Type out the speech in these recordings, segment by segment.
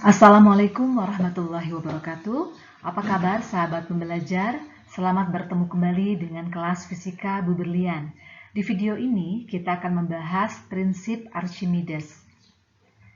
Assalamualaikum warahmatullahi wabarakatuh. Apa kabar sahabat pembelajar? Selamat bertemu kembali dengan kelas Fisika Bu Berlian. Di video ini kita akan membahas prinsip Archimedes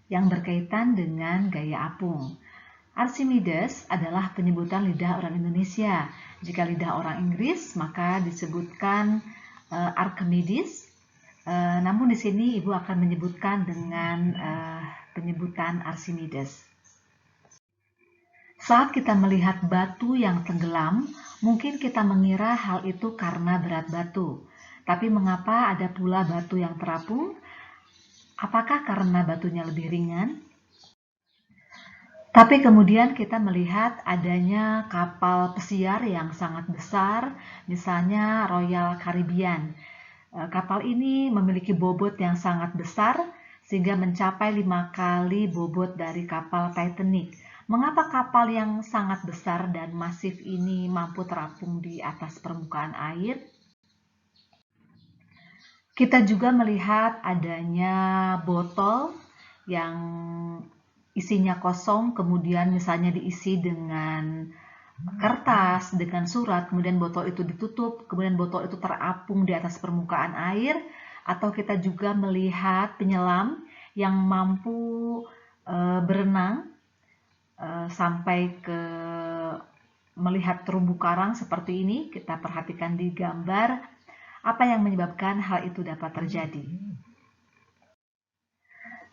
yang berkaitan dengan gaya apung. Archimedes adalah penyebutan lidah orang Indonesia. Jika lidah orang Inggris maka disebutkan Archimedes. Namun di sini Ibu akan menyebutkan dengan penyebutan Archimedes. Saat kita melihat batu yang tenggelam, mungkin kita mengira hal itu karena berat batu. Tapi mengapa ada pula batu yang terapung? Apakah karena batunya lebih ringan? Tapi kemudian kita melihat adanya kapal pesiar yang sangat besar, misalnya Royal Caribbean. Kapal ini memiliki bobot yang sangat besar, sehingga mencapai 5 kali bobot dari kapal Titanic. Mengapa kapal yang sangat besar dan masif ini mampu terapung di atas permukaan air? Kita juga melihat adanya botol yang isinya kosong, kemudian misalnya diisi dengan kertas, dengan surat, kemudian botol itu ditutup, kemudian botol itu terapung di atas permukaan air, atau kita juga melihat penyelam yang mampu berenang sampai ke melihat terumbu karang seperti ini. Kita perhatikan di gambar apa yang menyebabkan hal itu dapat terjadi.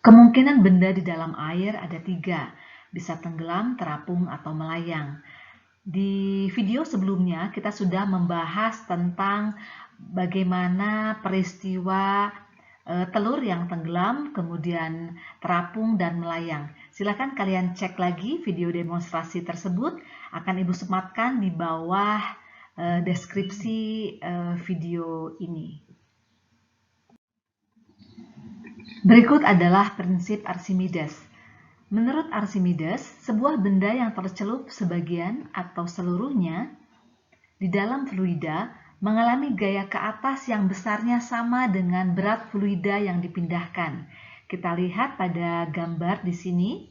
Kemungkinan benda di dalam air ada 3, bisa tenggelam, terapung, atau melayang. Di video sebelumnya kita sudah membahas tentang bagaimana peristiwa telur yang tenggelam, kemudian terapung dan melayang. Silakan kalian cek lagi video demonstrasi tersebut, akan Ibu sematkan di bawah deskripsi video ini. Berikut adalah prinsip Archimedes. Menurut Archimedes, sebuah benda yang tercelup sebagian atau seluruhnya di dalam fluida mengalami gaya ke atas yang besarnya sama dengan berat fluida yang dipindahkan. Kita lihat pada gambar di sini,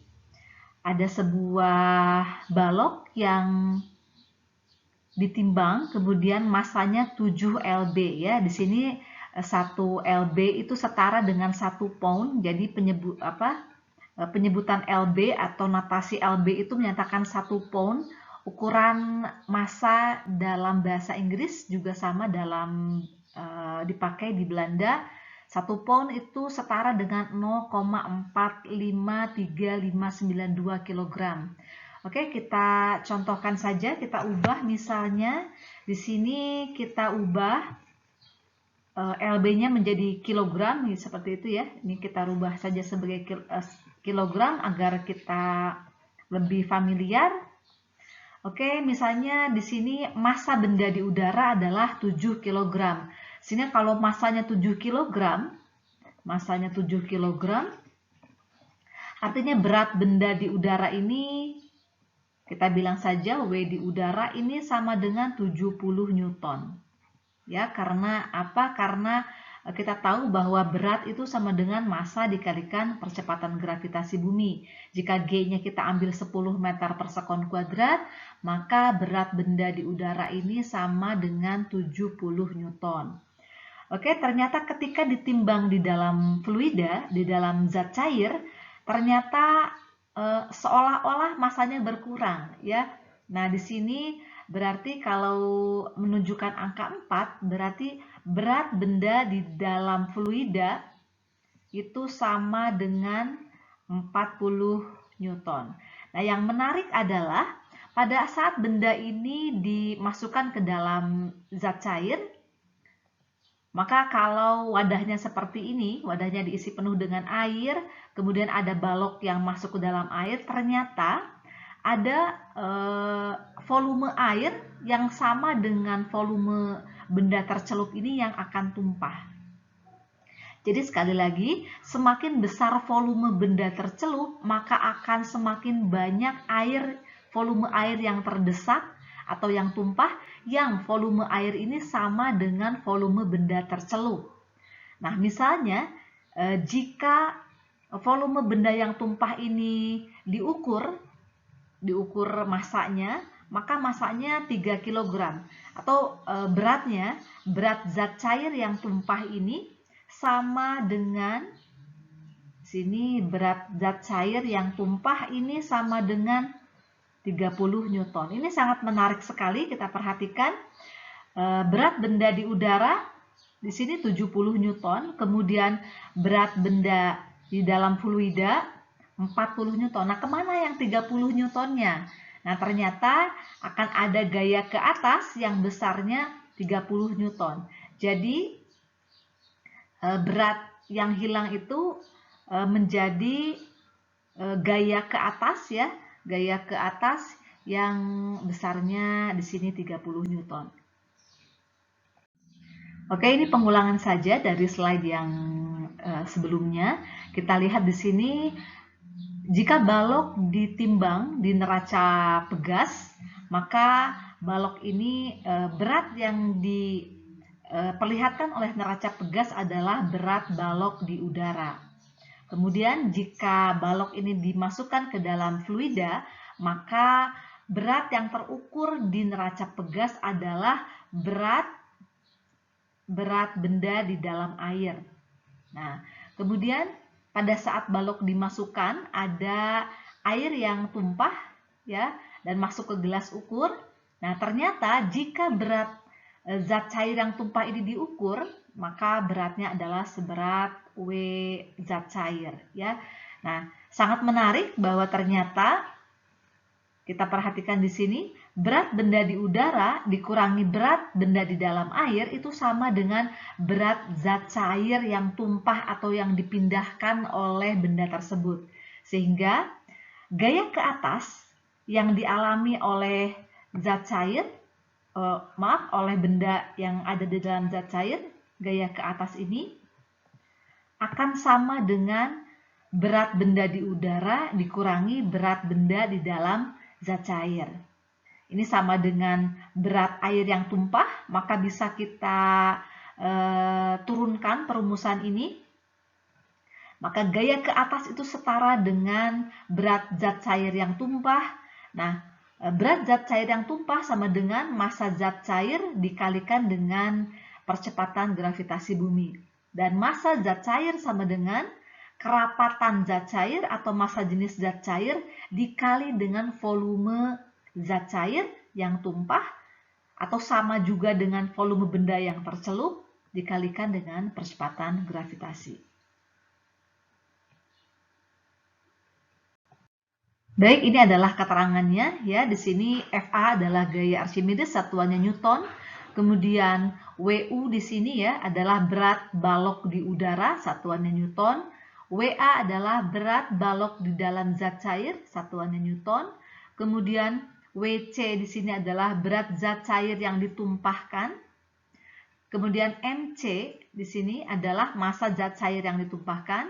ada sebuah balok yang ditimbang, kemudian masanya 7 lb ya. Di sini 1 lb itu setara dengan 1 pound. Jadi penyebutan lb atau notasi lb itu menyatakan 1 pound. Ukuran massa dalam bahasa Inggris juga sama dalam dipakai di Belanda. 1 pound itu setara dengan 0,453592 kg. Oke, kita contohkan saja, kita ubah misalnya di sini kita ubah LB-nya menjadi kilogram, seperti itu ya. Ini kita rubah saja sebagai kilogram agar kita lebih familiar. Oke, misalnya di sini massa benda di udara adalah 7 kg. Sini kalau massanya 7 kg, artinya berat benda di udara ini, kita bilang saja W di udara ini sama dengan 70 Newton. Ya, karena apa? Karena kita tahu bahwa berat itu sama dengan massa dikalikan percepatan gravitasi bumi. Jika G-nya kita ambil 10 meter per sekon kuadrat, maka berat benda di udara ini sama dengan 70 Newton. Oke, ternyata ketika ditimbang di dalam fluida, di dalam zat cair, ternyata seolah-olah massanya berkurang, ya. Nah, di sini berarti kalau menunjukkan angka 4, berarti berat benda di dalam fluida itu sama dengan 40 Newton. Nah, yang menarik adalah pada saat benda ini dimasukkan ke dalam zat cair, maka kalau wadahnya seperti ini, wadahnya diisi penuh dengan air, kemudian ada balok yang masuk ke dalam air, ternyata ada volume air yang sama dengan volume benda tercelup ini yang akan tumpah. Jadi sekali lagi, semakin besar volume benda tercelup, maka akan semakin banyak volume air yang terdesak atau yang tumpah, yang volume air ini sama dengan volume benda tercelup. Nah, misalnya jika volume benda yang tumpah ini diukur masanya, maka masanya 3 kg. Atau berat zat cair yang tumpah ini sama dengan, sini berat zat cair yang tumpah ini sama dengan 30 Newton. Ini sangat menarik sekali, kita perhatikan. Berat benda di udara di sini 70 Newton, kemudian berat benda di dalam fluida 40 Newton. Nah, kemana yang 30 Newtonnya? Nah, ternyata akan ada gaya ke atas yang besarnya 30 Newton. Jadi, berat yang hilang itu menjadi gaya ke atas ya, gaya ke atas yang besarnya di sini 30 Newton. Oke, ini pengulangan saja dari slide yang sebelumnya. Kita lihat di sini, jika balok ditimbang di neraca pegas, maka balok ini berat yang diperlihatkan oleh neraca pegas adalah berat balok di udara. Kemudian jika balok ini dimasukkan ke dalam fluida, maka berat yang terukur di neraca pegas adalah berat benda di dalam air. Nah, kemudian pada saat balok dimasukkan ada air yang tumpah ya dan masuk ke gelas ukur. Nah, ternyata jika berat zat cair yang tumpah ini diukur, maka beratnya adalah seberat W zat cair ya. Nah, sangat menarik bahwa ternyata kita perhatikan di sini, berat benda di udara dikurangi berat benda di dalam air itu sama dengan berat zat cair yang tumpah atau yang dipindahkan oleh benda tersebut. Sehingga gaya ke atas yang dialami oleh zat cair, oleh benda yang ada di dalam zat cair, gaya ke atas ini akan sama dengan berat benda di udara dikurangi berat benda di dalam zat cair. Ini sama dengan berat air yang tumpah, maka bisa kita turunkan perumusan ini. Maka gaya ke atas itu setara dengan berat zat cair yang tumpah. Nah, berat zat cair yang tumpah sama dengan massa zat cair dikalikan dengan percepatan gravitasi bumi. Dan massa zat cair sama dengan kerapatan zat cair atau massa jenis zat cair dikali dengan volume zat cair yang tumpah atau sama juga dengan volume benda yang tercelup dikalikan dengan percepatan gravitasi. Baik, ini adalah keterangannya ya. Di sini FA adalah gaya Archimedes, satuannya Newton. Kemudian WU di sini ya adalah berat balok di udara, satuannya Newton. WA adalah berat balok di dalam zat cair, satuannya Newton. Kemudian WC di sini adalah berat zat cair yang ditumpahkan. Kemudian MC di sini adalah massa zat cair yang ditumpahkan.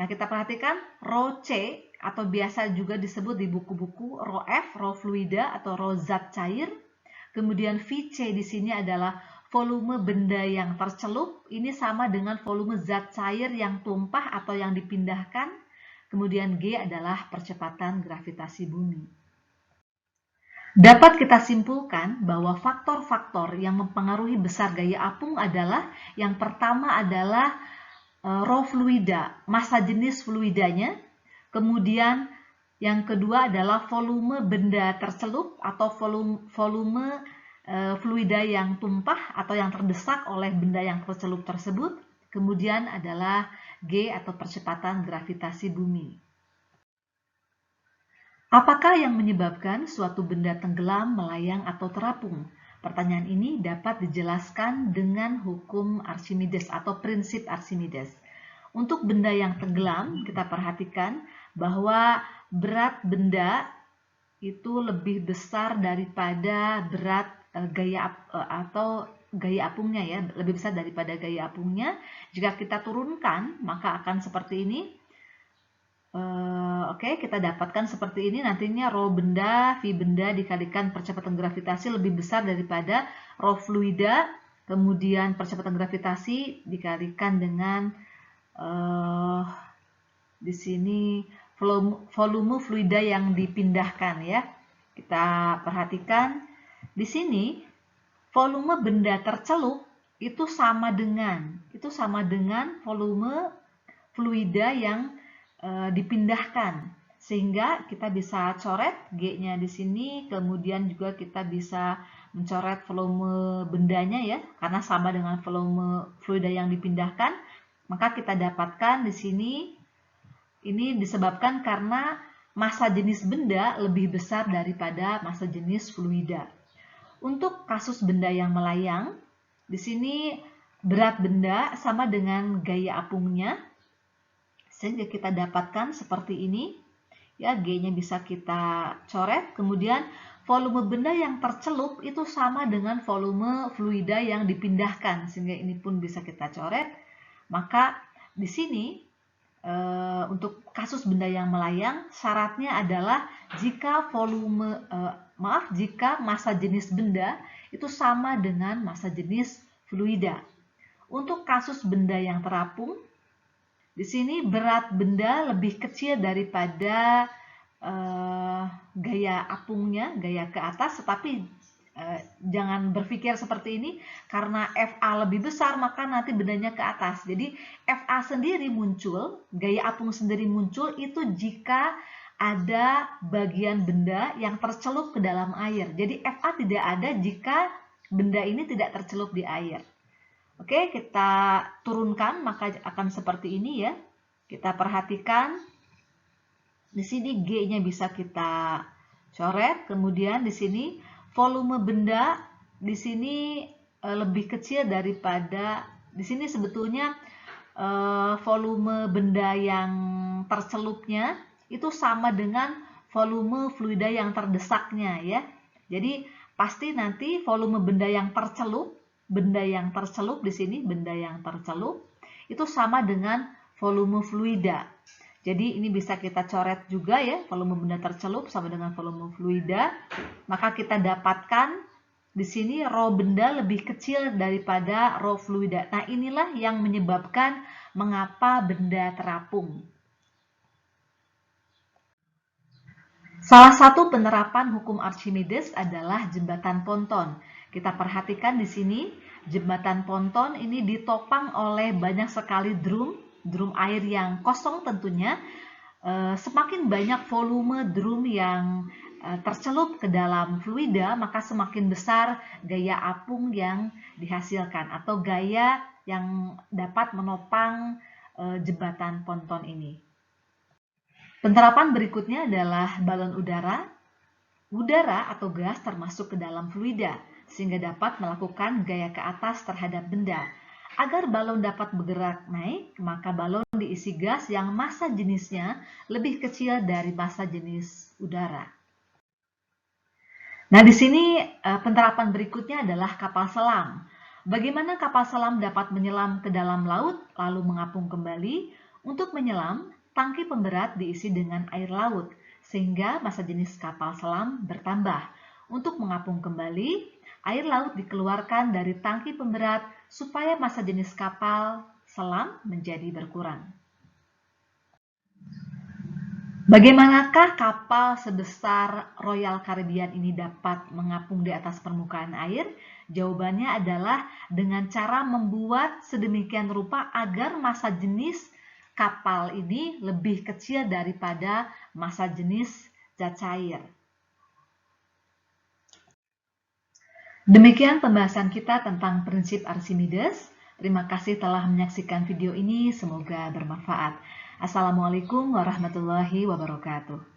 Nah, kita perhatikan rho C atau biasa juga disebut di buku-buku rho F, rho fluida atau rho zat cair. Kemudian VC di sini adalah volume benda yang tercelup, ini sama dengan volume zat cair yang tumpah atau yang dipindahkan. Kemudian G adalah percepatan gravitasi bumi. Dapat kita simpulkan bahwa faktor-faktor yang mempengaruhi besar gaya apung adalah, yang pertama adalah rho fluida, massa jenis fluidanya. Kemudian yang kedua adalah volume benda tercelup atau volume fluida yang tumpah atau yang terdesak oleh benda yang tercelup tersebut. Kemudian adalah G atau percepatan gravitasi bumi. Apakah yang menyebabkan suatu benda tenggelam, melayang, atau terapung? Pertanyaan ini dapat dijelaskan dengan hukum Archimedes atau prinsip Archimedes. Untuk benda yang tenggelam, kita perhatikan bahwa berat benda itu lebih besar daripada berat gaya apungnya ya, lebih besar daripada gaya apungnya. Jika kita turunkan, maka akan seperti ini. Oke, kita dapatkan seperti ini. Nantinya rho benda, V benda dikalikan percepatan gravitasi lebih besar daripada rho fluida. Kemudian percepatan gravitasi dikalikan dengan Di sini volume fluida yang dipindahkan ya. Kita perhatikan di sini volume benda tercelup itu sama dengan volume fluida yang dipindahkan. Sehingga kita bisa coret G-nya di sini, kemudian juga kita bisa mencoret volume bendanya ya, karena sama dengan volume fluida yang dipindahkan. Maka kita dapatkan di sini ini disebabkan karena massa jenis benda lebih besar daripada massa jenis fluida. Untuk kasus benda yang melayang, di sini berat benda sama dengan gaya apungnya, sehingga kita dapatkan seperti ini. Ya, G-nya bisa kita coret. Kemudian volume benda yang tercelup itu sama dengan volume fluida yang dipindahkan, sehingga ini pun bisa kita coret. Maka di sini untuk kasus benda yang melayang, syaratnya adalah jika jika massa jenis benda itu sama dengan massa jenis fluida. Untuk kasus benda yang terapung, di sini berat benda lebih kecil daripada gaya apungnya, gaya ke atas, tetapi jangan berpikir seperti ini, karena FA lebih besar maka nanti bendanya ke atas. Jadi FA sendiri muncul, gaya apung sendiri muncul itu jika ada bagian benda yang tercelup ke dalam air. Jadi FA tidak ada jika benda ini tidak tercelup di air. Oke, kita turunkan maka akan seperti ini ya. Kita perhatikan di sini G-nya bisa kita coret, kemudian di sini volume benda di sini lebih kecil daripada di sini sebetulnya volume benda yang tercelupnya itu sama dengan volume fluida yang terdesaknya ya. Jadi pasti nanti volume benda yang tercelup di sini, benda yang tercelup itu sama dengan volume fluida. Jadi ini bisa kita coret juga ya, volume benda tercelup sama dengan volume fluida. Maka kita dapatkan di sini rho benda lebih kecil daripada rho fluida. Nah, inilah yang menyebabkan mengapa benda terapung. Salah satu penerapan hukum Archimedes adalah jembatan ponton. Kita perhatikan di sini, jembatan ponton ini ditopang oleh banyak sekali drum air yang kosong tentunya. Semakin banyak volume drum yang tercelup ke dalam fluida, maka semakin besar gaya apung yang dihasilkan atau gaya yang dapat menopang jembatan ponton ini. Penerapan berikutnya adalah balon udara. Udara atau gas termasuk ke dalam fluida, sehingga dapat melakukan gaya ke atas terhadap benda. Agar balon dapat bergerak naik, maka balon diisi gas yang massa jenisnya lebih kecil dari massa jenis udara. Nah, di sini penerapan berikutnya adalah kapal selam. Bagaimana kapal selam dapat menyelam ke dalam laut lalu mengapung kembali? Untuk menyelam, tangki pemberat diisi dengan air laut, sehingga massa jenis kapal selam bertambah. Untuk mengapung kembali, air laut dikeluarkan dari tangki pemberat supaya massa jenis kapal selam menjadi berkurang. Bagaimanakah kapal sebesar Royal Caribbean ini dapat mengapung di atas permukaan air? Jawabannya adalah dengan cara membuat sedemikian rupa agar massa jenis kapal ini lebih kecil daripada massa jenis zat cair. Demikian pembahasan kita tentang prinsip Archimedes. Terima kasih telah menyaksikan video ini, semoga bermanfaat. Assalamualaikum warahmatullahi wabarakatuh.